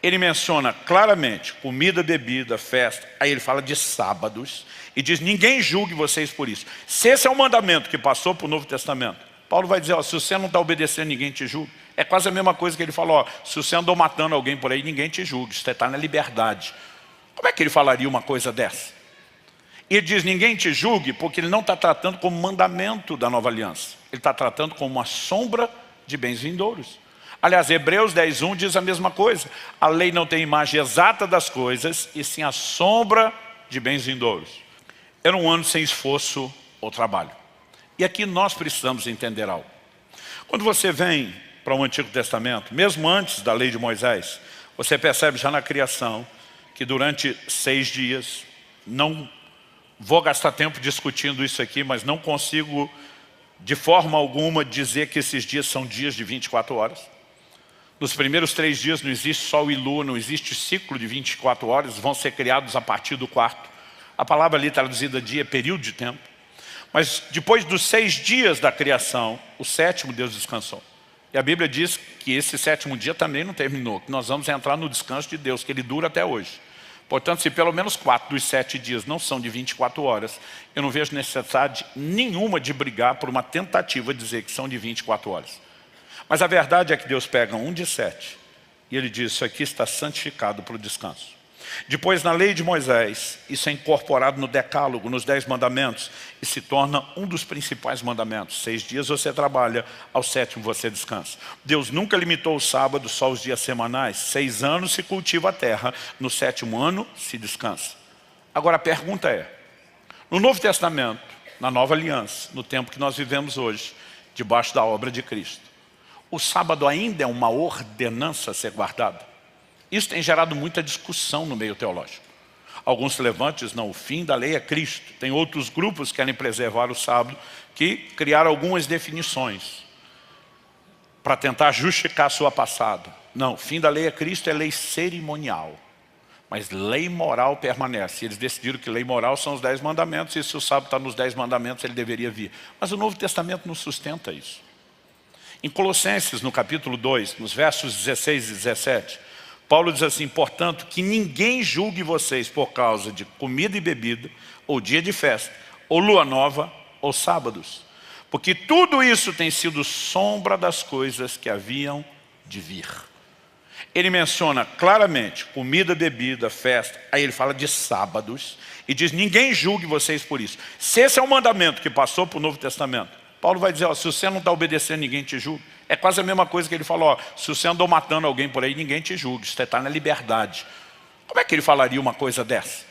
Ele menciona claramente comida, bebida, festa. Aí ele fala de sábados e diz, ninguém julgue vocês por isso. Se esse é o mandamento que passou para o Novo Testamento, Paulo vai dizer, ó, se você não está obedecendo, ninguém te julga. É quase a mesma coisa que ele falou, ó, se você andou matando alguém por aí, ninguém te julga, você está na liberdade. Como é que ele falaria uma coisa dessa? E ele diz, ninguém te julgue, porque ele não está tratando como mandamento da nova aliança. Ele está tratando como uma sombra de bens vindouros. Aliás, Hebreus 10:1 diz a mesma coisa. A lei não tem imagem exata das coisas, e sim a sombra de bens vindouros. Era um ano sem esforço ou trabalho. E aqui nós precisamos entender algo. Quando você vem para o Antigo Testamento, mesmo antes da lei de Moisés, você percebe já na criação que durante 6 dias, não vou gastar tempo discutindo isso aqui, mas não consigo de forma alguma dizer que esses dias são dias de 24 horas. Nos primeiros 3 dias não existe sol e lua, não existe ciclo de 24 horas, vão ser criados a partir do 4º. A palavra ali traduzida dia é período de tempo. Mas depois dos 6 dias da criação, o 7º Deus descansou. E a Bíblia diz que esse 7º dia também não terminou, que nós vamos entrar no descanso de Deus, que ele dura até hoje. Portanto, se pelo menos 4 dos 7 dias não são de 24 horas, eu não vejo necessidade nenhuma de brigar por uma tentativa de dizer que são de 24 horas. Mas a verdade é que Deus pega um de 7 e ele diz, isso aqui está santificado para o descanso. Depois, na lei de Moisés, isso é incorporado no decálogo, nos 10 mandamentos, e se torna um dos principais mandamentos. 6 dias você trabalha, ao 7º você descansa. Deus nunca limitou o sábado só aos dias semanais. 6 anos se cultiva a terra, no 7º ano se descansa. Agora a pergunta é, no Novo Testamento, na Nova Aliança, no tempo que nós vivemos hoje, debaixo da obra de Cristo, o sábado ainda é uma ordenança a ser guardada? Isso tem gerado muita discussão no meio teológico. Alguns se levantam e dizem, não, o fim da lei é Cristo. Tem outros grupos que querem preservar o sábado, que criaram algumas definições para tentar justificar a sua passada. Não, o fim da lei é Cristo, é lei cerimonial. Mas lei moral permanece. Eles decidiram que lei moral são os 10 mandamentos, e se o sábado está nos 10 mandamentos, ele deveria vir. Mas o Novo Testamento não sustenta isso. Em Colossenses, no capítulo 2, nos versos 16 e 17, Paulo diz assim, portanto, que ninguém julgue vocês por causa de comida e bebida, ou dia de festa, ou lua nova, ou sábados. Porque tudo isso tem sido sombra das coisas que haviam de vir. Ele menciona claramente comida, bebida, festa, aí ele fala de sábados, e diz, ninguém julgue vocês por isso. Se esse é o mandamento que passou para o Novo Testamento, Paulo vai dizer, ó, se você não está obedecendo, ninguém te julga. É quase a mesma coisa que ele falou, ó, se você andou matando alguém por aí, ninguém te julga, você está na liberdade. Como é que ele falaria uma coisa dessa?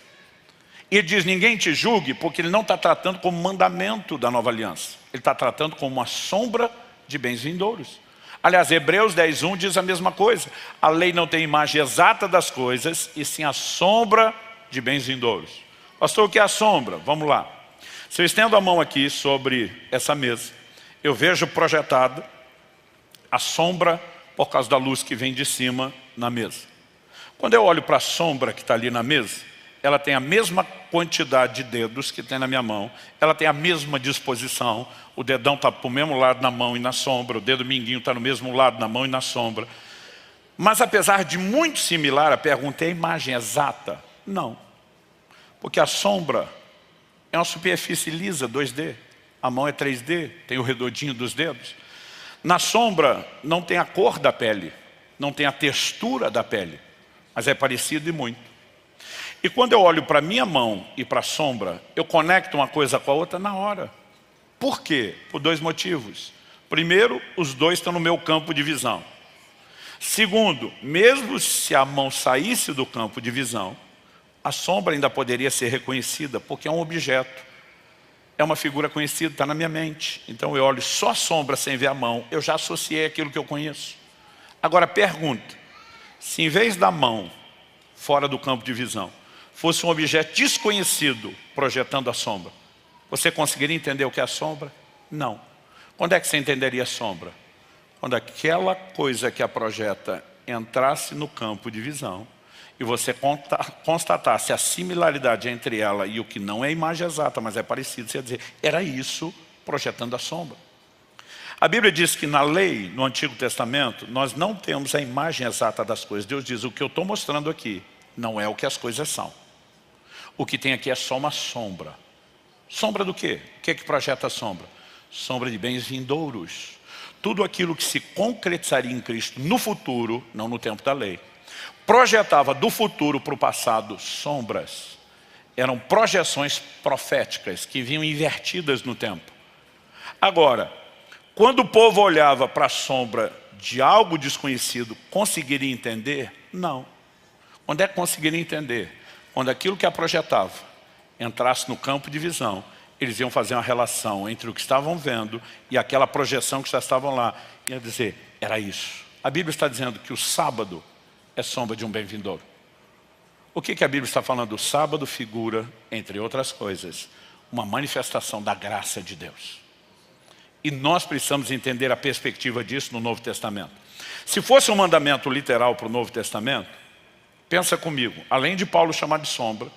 E ele diz, ninguém te julgue, porque ele não está tratando como mandamento da nova aliança. Ele está tratando como uma sombra de bens vindouros. Aliás, Hebreus 10:1 diz a mesma coisa. A lei não tem imagem exata das coisas, e sim a sombra de bens vindouros. Pastor, o que é a sombra? Vamos lá. Se eu estendo a mão aqui sobre essa mesa, eu vejo projetado a sombra por causa da luz que vem de cima na mesa. Quando eu olho para a sombra que está ali na mesa, ela tem a mesma quantidade de dedos que tem na minha mão, ela tem a mesma disposição, o dedão está para o mesmo lado na mão e na sombra, o dedo mindinho está no mesmo lado na mão e na sombra. Mas apesar de muito similar, a pergunta é a imagem exata? Não. Porque a sombra é uma superfície lisa, 2D. A mão é 3D, tem o redondinho dos dedos. Na sombra não tem a cor da pele, não tem a textura da pele, mas é parecido e muito. E quando eu olho para a minha mão e para a sombra, eu conecto uma coisa com a outra na hora. Por quê? Por 2 motivos. Primeiro, os 2 estão no meu campo de visão. Segundo, mesmo se a mão saísse do campo de visão, a sombra ainda poderia ser reconhecida, porque é um objeto. É uma figura conhecida, está na minha mente. Então eu olho só a sombra sem ver a mão, eu já associei aquilo que eu conheço. Agora pergunta, se em vez da mão, fora do campo de visão, fosse um objeto desconhecido projetando a sombra, você conseguiria entender o que é a sombra? Não. Quando é que você entenderia a sombra? Quando aquela coisa que a projeta entrasse no campo de visão, e você constatasse a similaridade entre ela e o que não é imagem exata, mas é parecido, você ia dizer, era isso projetando a sombra. A Bíblia diz que na lei, no Antigo Testamento, nós não temos a imagem exata das coisas. Deus diz, o que eu estou mostrando aqui não é o que as coisas são. O que tem aqui é só uma sombra. Sombra do quê? O que é que projeta a sombra? Sombra de bens vindouros. Tudo aquilo que se concretizaria em Cristo no futuro, não no tempo da lei, projetava do futuro para o passado sombras. Eram projeções proféticas que vinham invertidas no tempo. Agora, quando o povo olhava para a sombra de algo desconhecido, conseguiria entender? Não. Quando é que conseguiria entender? Quando aquilo que a projetava entrasse no campo de visão, eles iam fazer uma relação entre o que estavam vendo e aquela projeção que já estavam lá. Ia dizer, era isso. A Bíblia está dizendo que o sábado é sombra de um bem vindouro. O que a Bíblia está falando? O sábado figura, entre outras coisas, uma manifestação da graça de Deus. E nós precisamos entender a perspectiva disso no Novo Testamento. Se fosse um mandamento literal para o Novo Testamento, pensa comigo, além de Paulo chamar de sombra,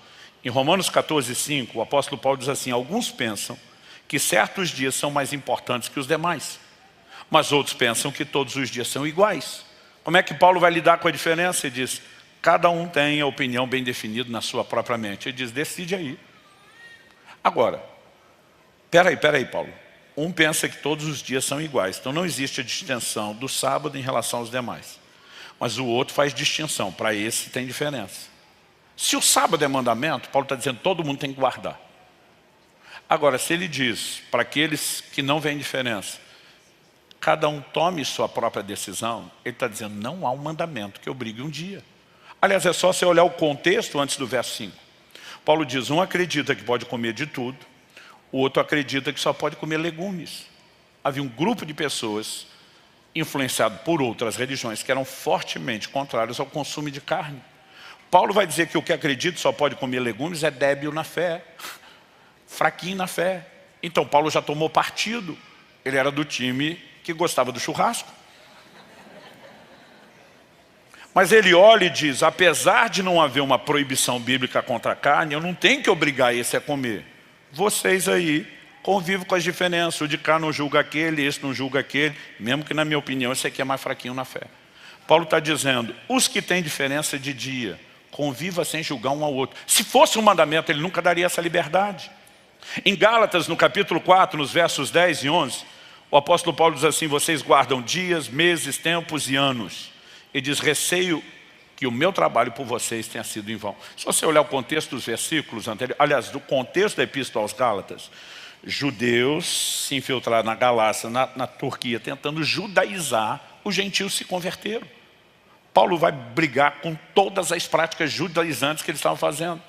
em Romanos 14:5, o apóstolo Paulo diz assim, alguns pensam que certos dias são mais importantes que os demais, mas outros pensam que todos os dias são iguais. Como é que Paulo vai lidar com a diferença? Ele diz, cada um tem a opinião bem definida na sua própria mente. Ele diz, decide aí. Agora, peraí, Paulo. Um pensa que todos os dias são iguais, então não existe a distinção do sábado em relação aos demais. Mas o outro faz distinção, para esse tem diferença. Se o sábado é mandamento, Paulo está dizendo que todo mundo tem que guardar. Agora, se ele diz para aqueles que não veem diferença, cada um tome sua própria decisão, ele está dizendo, não há um mandamento que obrigue um dia. Aliás, é só você olhar o contexto antes do verso 5. Paulo diz, um acredita que pode comer de tudo, o outro acredita que só pode comer legumes. Havia um grupo de pessoas influenciado por outras religiões que eram fortemente contrários ao consumo de carne. Paulo vai dizer que o que acredita só pode comer legumes é débil na fé, fraquinho na fé. Então Paulo já tomou partido. Ele era do time que gostava do churrasco. Mas ele olha e diz, apesar de não haver uma proibição bíblica contra a carne, eu não tenho que obrigar esse a comer. Vocês aí convivem com as diferenças. O de cá não julga aquele, esse não julga aquele. Mesmo que na minha opinião esse aqui é mais fraquinho na fé. Paulo está dizendo, os que têm diferença de dia, conviva sem julgar um ao outro. Se fosse um mandamento, ele nunca daria essa liberdade. Em Gálatas, no capítulo 4, nos versos 10 e 11, o apóstolo Paulo diz assim, vocês guardam dias, meses, tempos e anos. Ele diz, receio que o meu trabalho por vocês tenha sido em vão. Se você olhar o contexto dos versículos anteriores, aliás, do contexto da epístola aos Gálatas, judeus se infiltraram na Galácia, na Turquia, tentando judaizar, os gentios se converteram. Paulo vai brigar com todas as práticas judaizantes que eles estavam fazendo.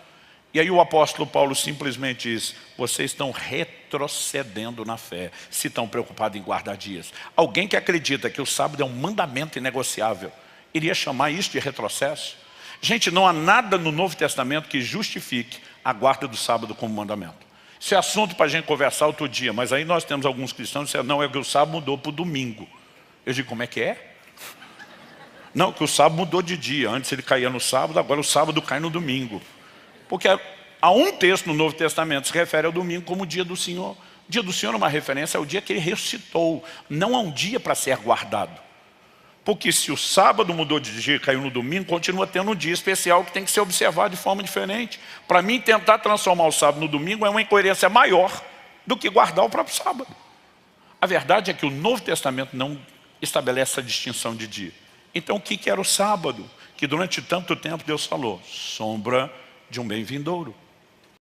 E aí o apóstolo Paulo simplesmente diz, vocês estão retrocedendo na fé, se estão preocupados em guardar dias. Alguém que acredita que o sábado é um mandamento inegociável, iria chamar isso de retrocesso? Gente, não há nada no Novo Testamento que justifique a guarda do sábado como mandamento. Isso é assunto para a gente conversar outro dia, mas aí nós temos alguns cristãos que dizem, não, é que o sábado mudou para o domingo. Eu digo, como é que é? Não, que o sábado mudou de dia. Antes ele caía no sábado, agora o sábado cai no domingo. Porque há um texto no Novo Testamento que se refere ao domingo como o dia do Senhor. O dia do Senhor é uma referência ao dia que ele ressuscitou. Não há um dia para ser guardado. Porque se o sábado mudou de dia e caiu no domingo, continua tendo um dia especial que tem que ser observado de forma diferente. Para mim, tentar transformar o sábado no domingo é uma incoerência maior do que guardar o próprio sábado. A verdade é que o Novo Testamento não estabelece essa distinção de dia. Então, o que era o sábado? Que durante tanto tempo Deus falou, sombra de um bem vindouro.